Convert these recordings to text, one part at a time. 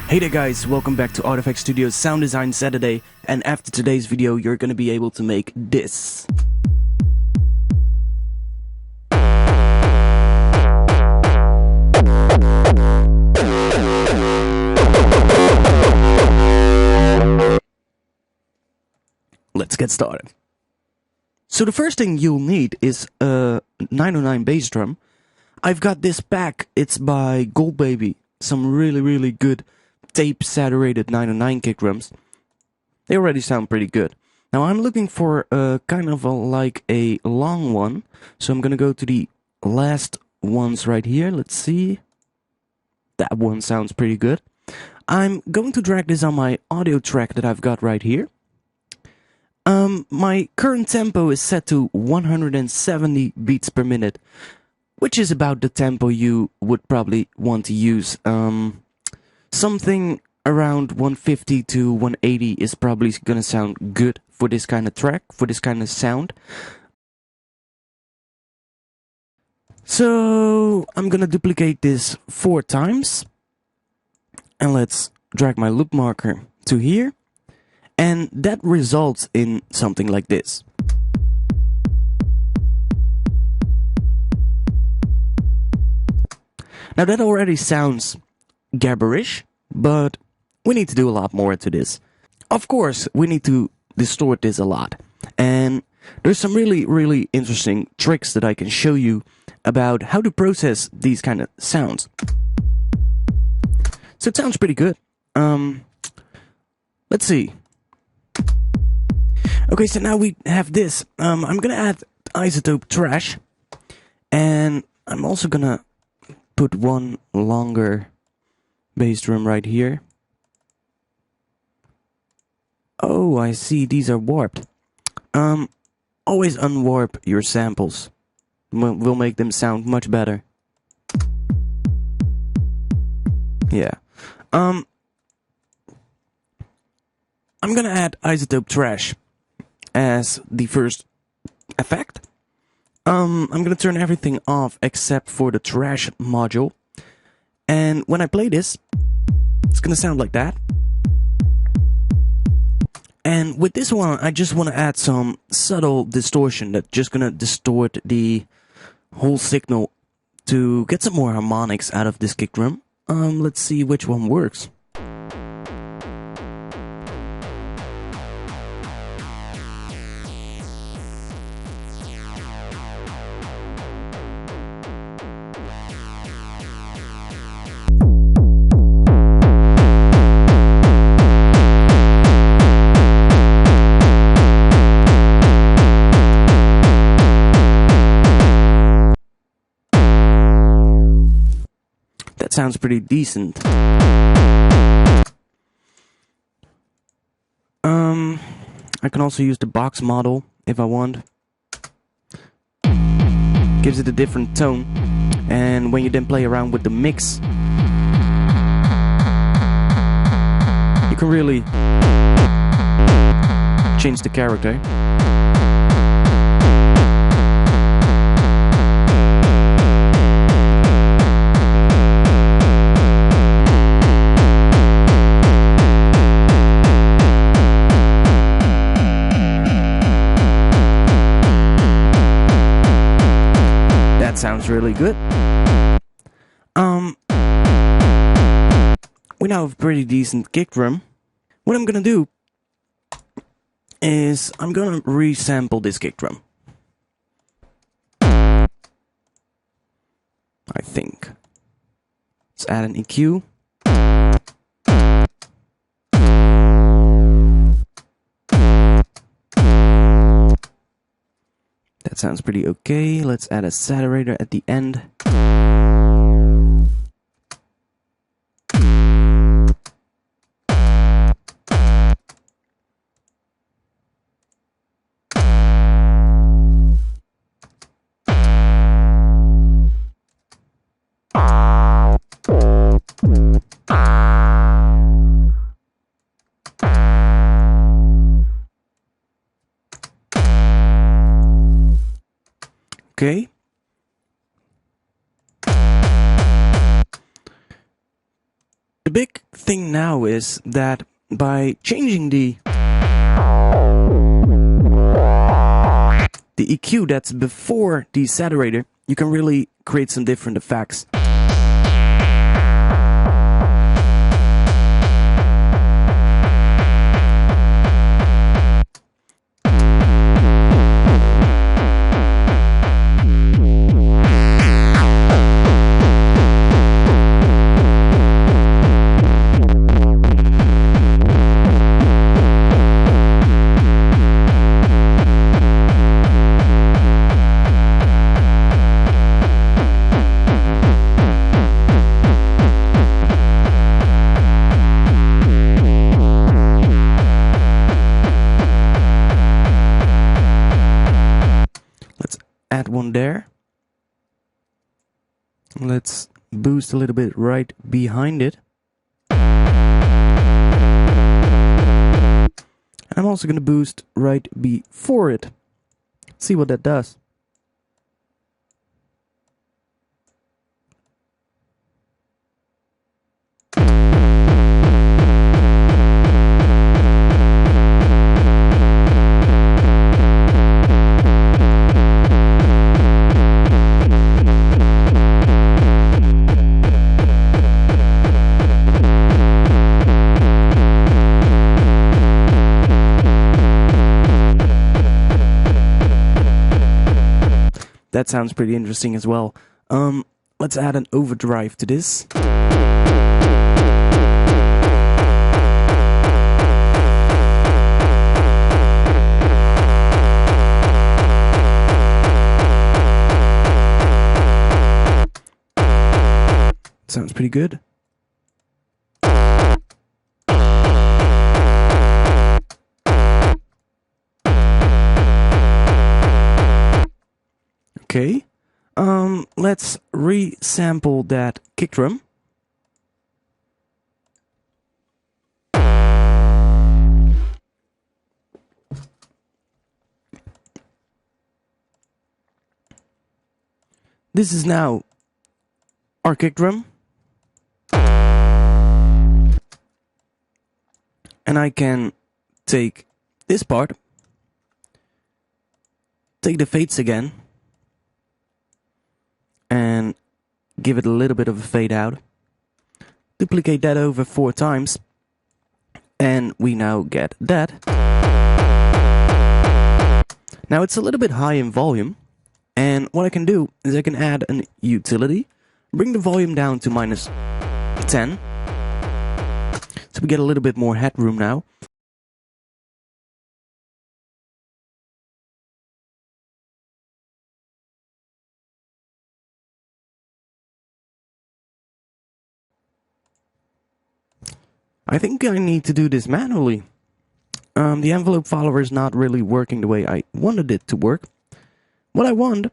Hey there guys, welcome back to ARTFX Studios Sound Design Saturday, and after today's video you're gonna be able to make this. Let's get started. So the first thing you'll need is a 909 bass drum. I've got this pack, it's by Goldbaby, some really good tape saturated 909 kick drums. They already sound pretty good. Now I'm looking for a kind of like a long one, so I'm gonna go to the last ones right here. Let's see. That one sounds pretty good. I'm going to drag this on my audio track that I've got right here. My current tempo is set to 170 beats per minute, which is about the tempo you would probably want to use. Something around 150 to 180 is probably gonna sound good for this kind of track, for this kind of sound. So I'm gonna duplicate this 4 times, and let's drag my loop marker to here, and that results in something like this. Now that already sounds gabberish, but we need to do a lot more to this. Of course, we need to distort this a lot. And there's some really interesting tricks that I can show you about how to process these kind of sounds. So it sounds pretty good. Let's see. Okay, so now we have this. I'm gonna add isotope trash, and I'm also gonna put one longer bass drum right here. Oh, I see, these are warped. Always unwarp your samples. We'll make them sound much better. Yeah. I'm gonna add isotope trash as the first effect. I'm gonna turn everything off except for the trash module. And when I play this, it's gonna sound like that. And with this one, I just want to add some subtle distortion that's just gonna distort the whole signal to get some more harmonics out of this kick drum. Let's see which one works. Sounds pretty decent. I can also use the box model if I want. Gives it a different tone, and when you then play around with the mix, you can really change the character. Sounds really good. We now have a pretty decent kick drum. What I'm gonna do is I'm gonna resample this kick drum. I think. Let's add an EQ. That sounds pretty okay. Let's add a saturator at the end. Okay. big thing now is that by changing the EQ that's before the saturator, you can really create some different effects. Add one there. Let's boost a little bit right behind it. And I'm also going to boost right before it. See what that does. That sounds pretty interesting as well. Let's add an overdrive to this. Sounds pretty good. Okay, let's resample that kick drum. This is now our kick drum. And I can take this part, take the fades again, and give it a little bit of a fade out. Duplicate that over 4 times, and we now get that. Now it's a little bit high in volume, and what I can do is I can add an utility, bring the volume down to -10, so we get a little bit more headroom now. I think I need to do this manually. The envelope follower is not really working the way I wanted it to work. What I want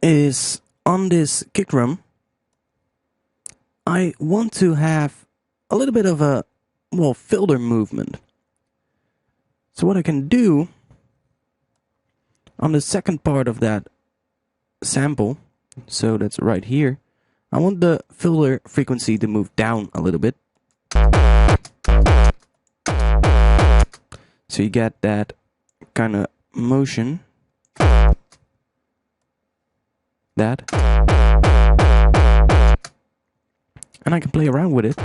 is on this kick drum, I want to have a little bit of a, well, filter movement. So what I can do on the second part of that sample, so that's right here, I want the filter frequency to move down a little bit. So you get that kind of motion. That. And I can play around with it.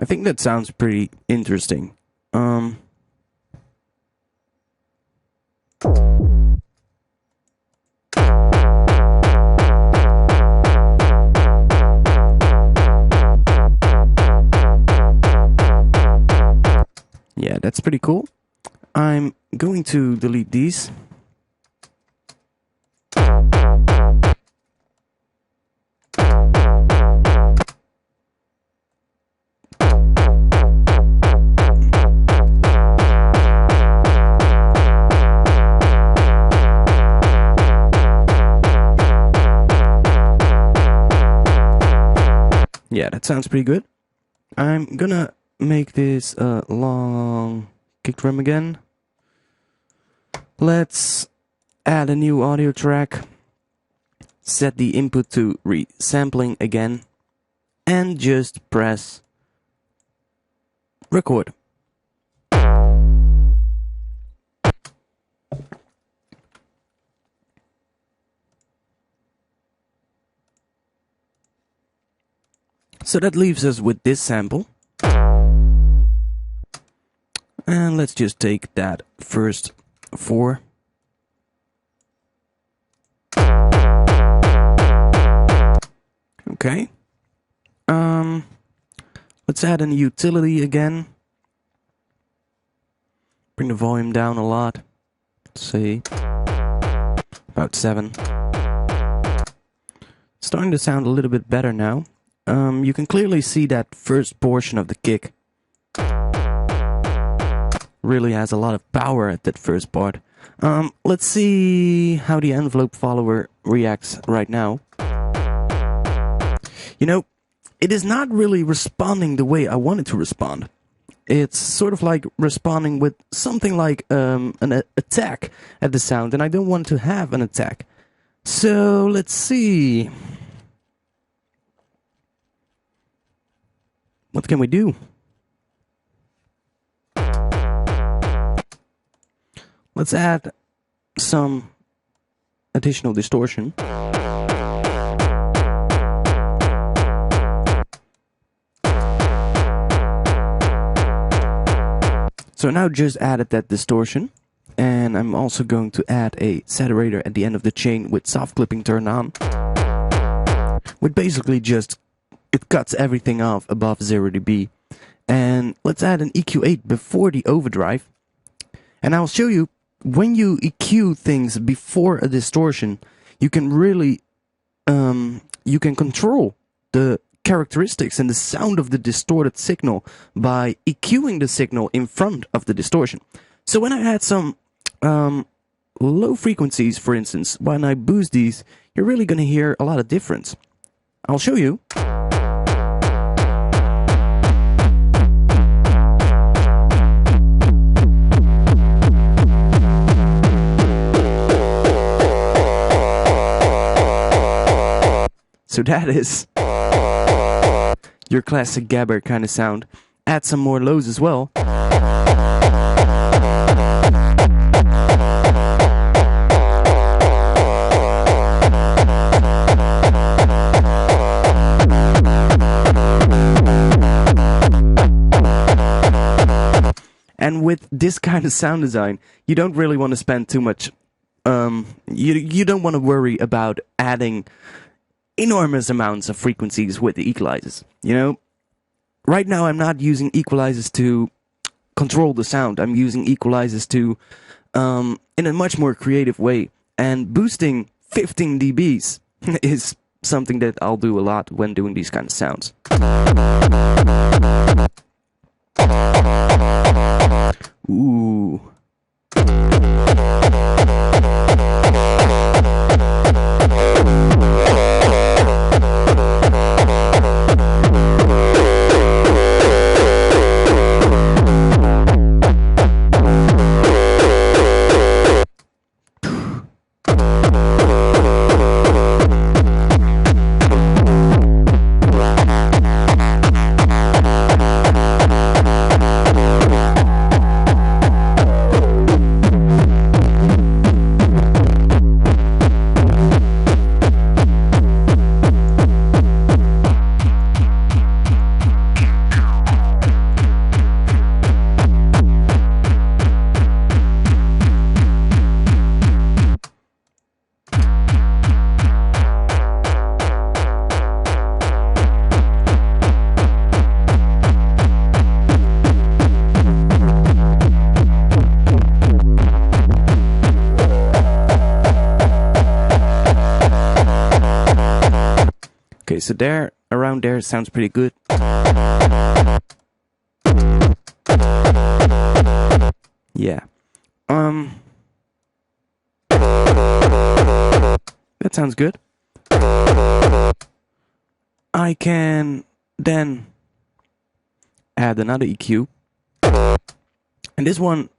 I think that sounds pretty interesting. Yeah, that's pretty cool. I'm going to delete these. Yeah, that sounds pretty good. I'm gonna make this a long kick drum again. Let's add a new audio track. Set the input to resampling again. And just press record. So that leaves us with this sample. And let's just take that first 4. Okay. Let's add a utility again. Bring the volume down a lot. Let's say about 7. Starting to sound a little bit better now. You can clearly see that first portion of the kick really has a lot of power at that first part. Let's see how the envelope follower reacts right now. You know, it is not really responding the way I want it to respond. It's sort of like responding with something like an attack at the sound, and I don't want to have an attack. So let's see. What can we do? Let's add some additional distortion. So now just added that distortion, and I'm also going to add a saturator at the end of the chain with soft clipping turned on, with basically just it cuts everything off above 0 dB. And let's add an EQ8 before the overdrive. And I'll show you, when you EQ things before a distortion, you can really, you can control the characteristics and the sound of the distorted signal by EQing the signal in front of the distortion. So when I add some low frequencies, for instance, when I boost these, you're really going to hear a lot of difference. I'll show you. So that is your classic gabber kind of sound. Add some more lows as well. And with this kind of sound design, you don't really want to spend too much. You don't want to worry about adding enormous amounts of frequencies with the equalizers. You know, right now I'm not using equalizers to control the sound. I'm using equalizers to, in a much more creative way. And boosting 15 dBs is something that I'll do a lot when doing these kind of sounds. Ooh. Okay, so there, around there sounds pretty good. Yeah. That sounds good. I can then add another EQ. And this one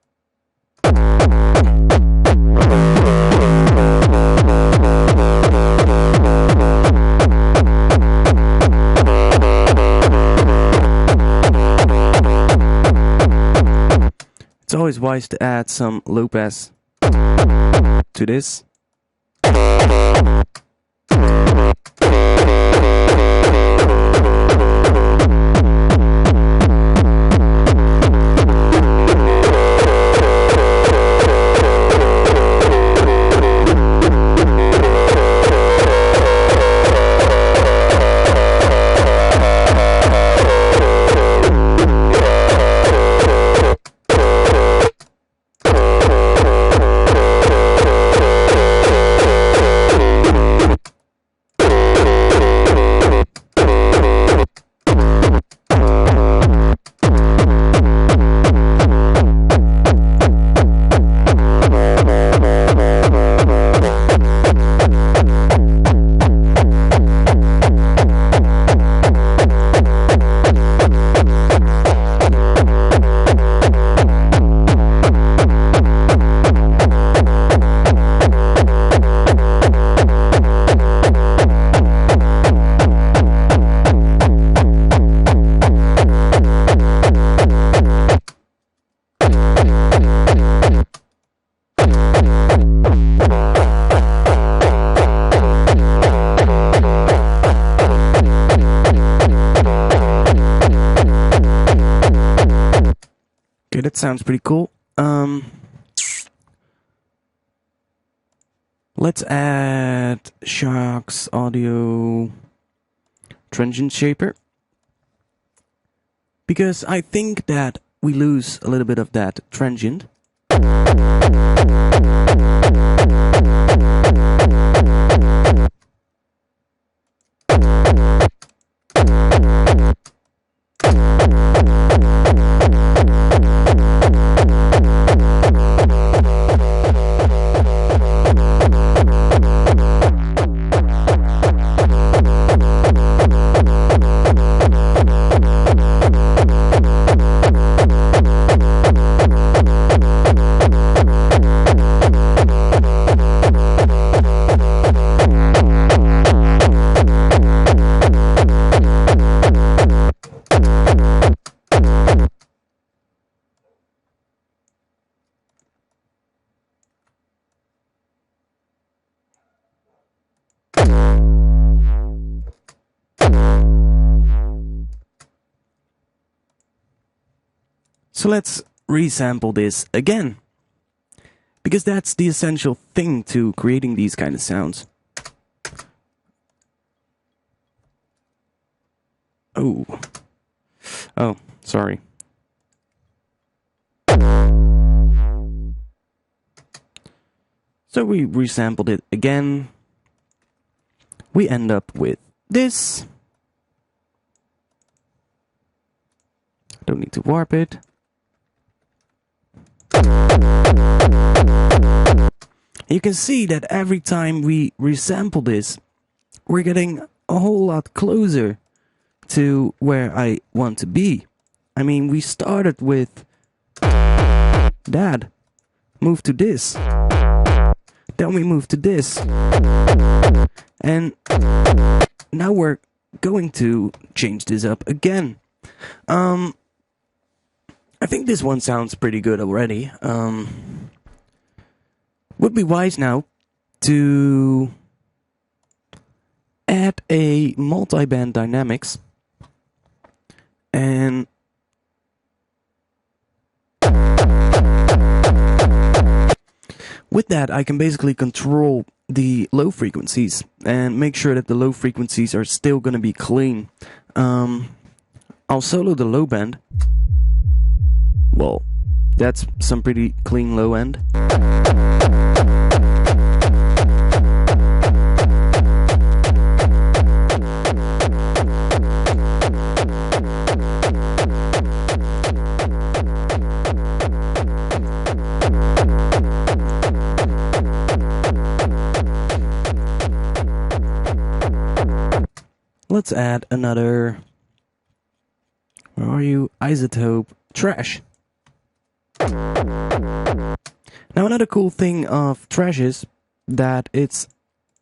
it's always wise to add some low pass to this. Okay, that sounds pretty cool. Let's add Shocks Audio Transient Shaper, because I think that we lose a little bit of that transient. So let's resample this again, because that's the essential thing to creating these kind of sounds. Oh, sorry. So we resampled it again. We end up with this. Don't need to warp it. You can see that every time we resample this, we're getting a whole lot closer to where I want to be. I mean, we started with that, moved to this, then we moved to this, and now we're going to change this up again. I think this one sounds pretty good already. Would be wise now to add a multiband dynamics and with that I can basically control the low frequencies and make sure that the low frequencies are still going to be clean. I'll solo the low band. Well, that's some pretty clean low end. let's add another, where are you? Isotope trash. Now another cool thing of trash is that it's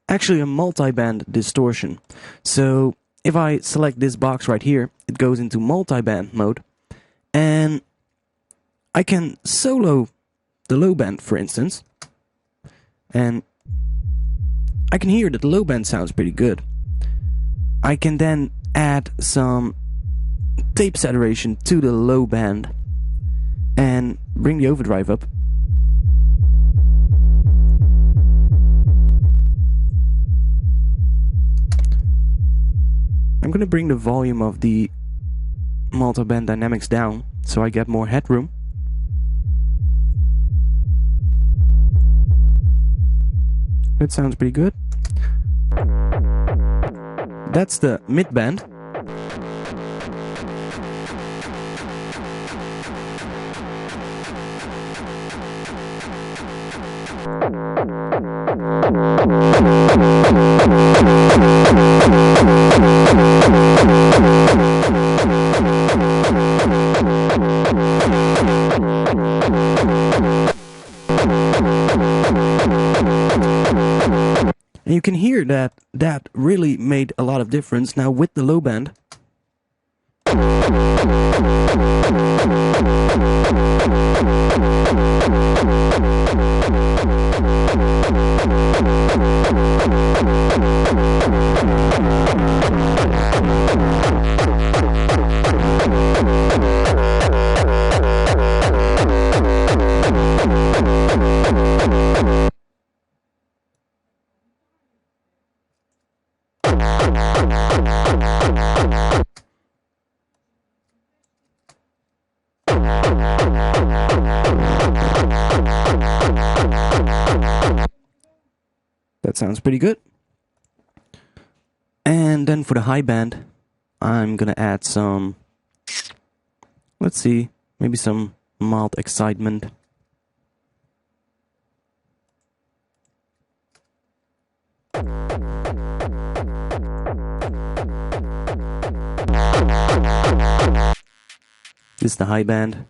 actually a multiband distortion. So if I select this box right here, it goes into multiband mode, and I can solo the low band, for instance, and I can hear that the low band sounds pretty good. I can then add some tape saturation to the low band and bring the overdrive up. I'm gonna bring the volume of the multiband dynamics down so I get more headroom. That sounds pretty good. That's the mid band. And you can hear that that really made a lot of difference now with the low band. That sounds pretty good. And then for the high band, I'm gonna add some, let's see, maybe some mild excitement. This is the high band.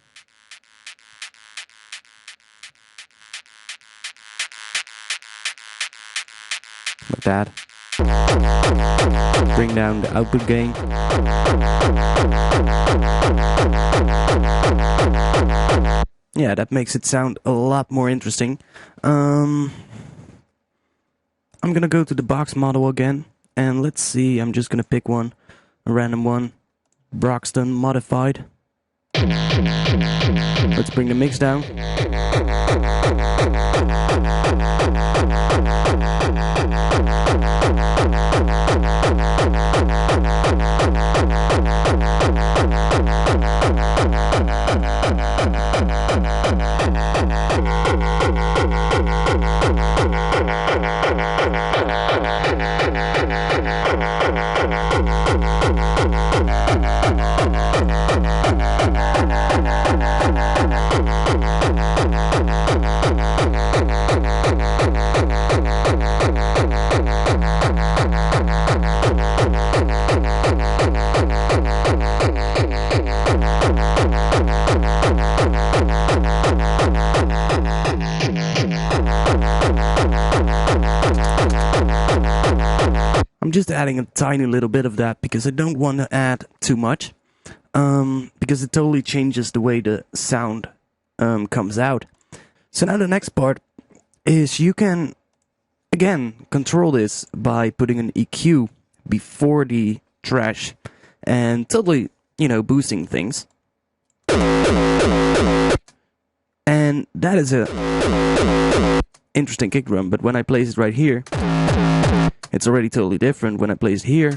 Like that. Bring down the output gain. Yeah, that makes it sound a lot more interesting. I'm gonna go to the box model again, and let's see, I'm just gonna pick one, a random one, Broxton modified. Let's bring the mix down. I'm just adding a tiny little bit of that because I don't want to add too much, because it totally changes the way the sound comes out. So now the next part is you can, again, control this by putting an EQ before the trash and totally, you know, boosting things. And that is a interesting kick drum, but when I place it right here, it's already totally different. When I place it here,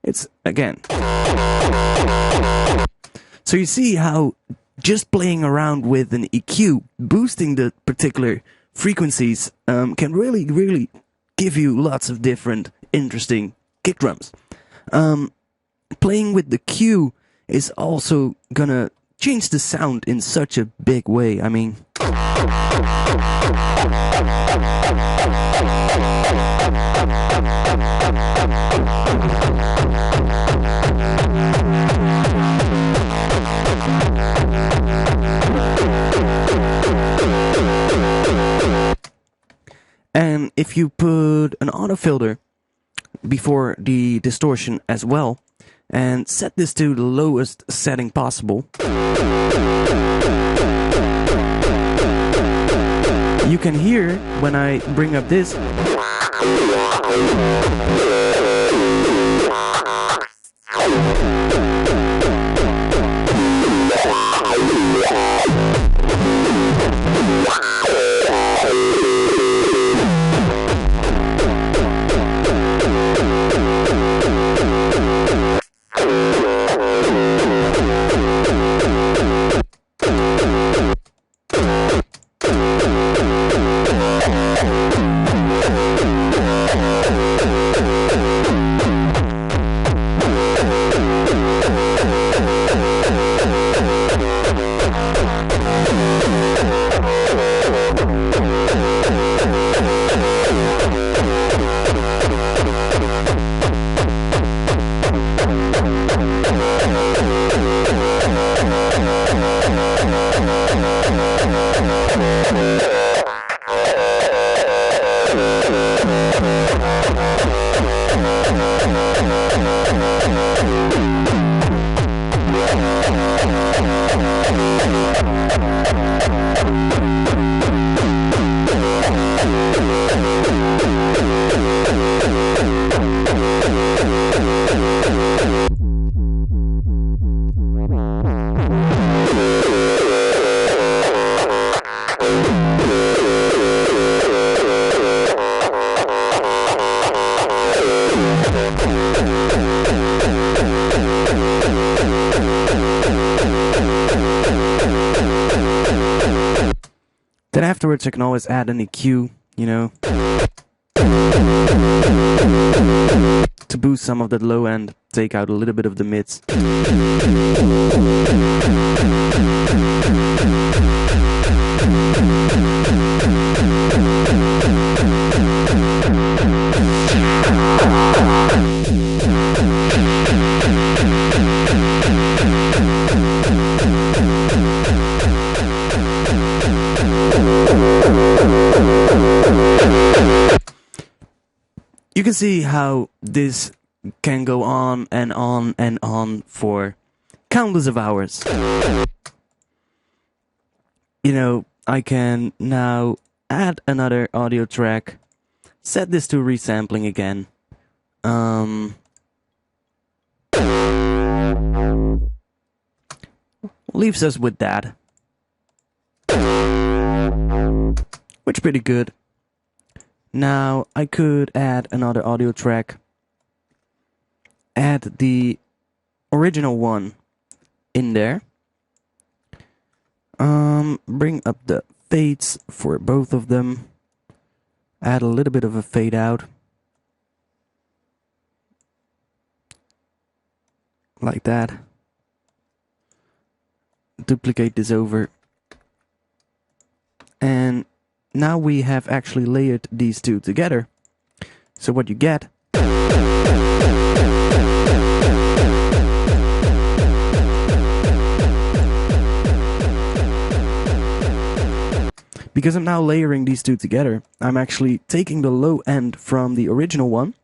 it's again. So you see how just playing around with an EQ, boosting the particular frequencies, can really give you lots of different interesting kick drums. Playing with the Q is also gonna change the sound in such a big way. I mean, And if you put an auto filter before the distortion as well, and set this to the lowest setting possible, you can hear when I bring up this, then afterwards I can always add an EQ, you know, to boost some of that low end, take out a little bit of the mids. You can see how this can go on and on and on for countless of hours. You know, I can now add another audio track, set this to resampling again. Leaves us with that, which is pretty good. Now I could add another audio track, add the original one in there, bring up the fades for both of them, add a little bit of a fade out, like that, duplicate this over, and now we have actually layered these two together. So what you get because I'm now layering these two together, I'm actually taking the low end from the original one.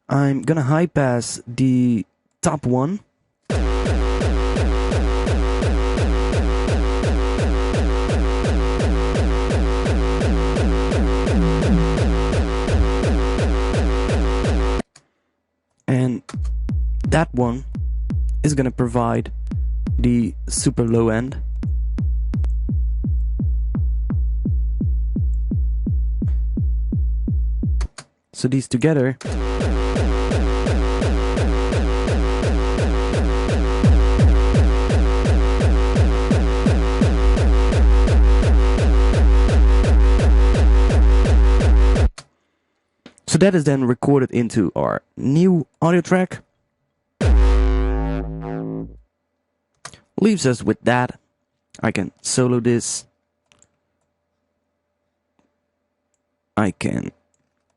I'm gonna high pass the top one, and that one is going to provide the super low end. So these together so that is then recorded into our new audio track. Leaves us with that. I can solo this. I can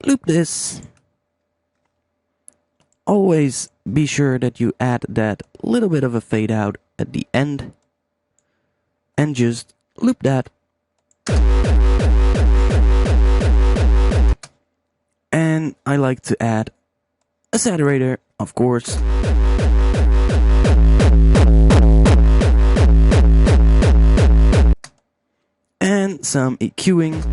loop this. Always be sure that you add that little bit of a fade out at the end. And just loop that. And I like to add a saturator, of course. And some EQing.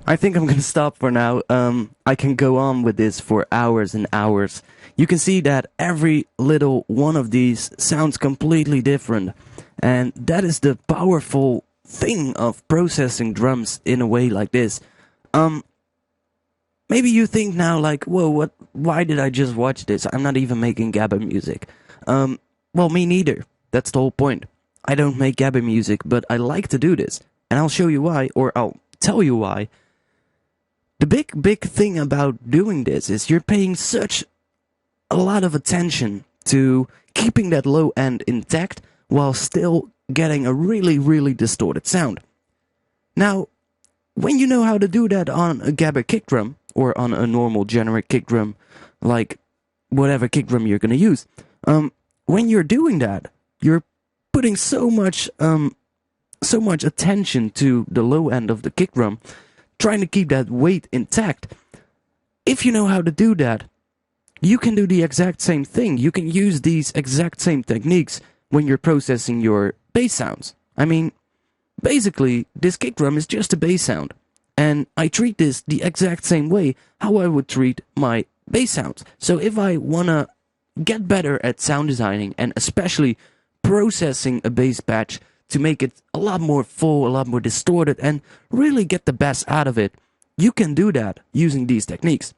I think I'm gonna stop for now. I can go on with this for hours and hours. You can see that every little one of these sounds completely different. And that is the powerful thing of processing drums in a way like this. Maybe you think now like, whoa, why did I just watch this? I'm not even making gabber music. Well, me neither. That's the whole point. I don't make gabber music, but I like to do this. And I'll show you why, or I'll tell you why. The big thing about doing this is you're paying such a lot of attention to keeping that low end intact while still getting a really distorted sound. Now, when you know how to do that on a gabber kick drum, or on a normal generic kick drum, like whatever kick drum you're gonna use, when you're doing that, you're putting so much attention to the low end of the kick drum, trying to keep that weight intact. If you know how to do that, you can do the exact same thing. You can use these exact same techniques when you're processing your bass sounds. I mean, basically, this kick drum is just a bass sound. And I treat this the exact same way how I would treat my bass sounds. So if I wanna get better at sound designing, and especially processing a bass patch to make it a lot more full, a lot more distorted, and really get the best out of it, you can do that using these techniques.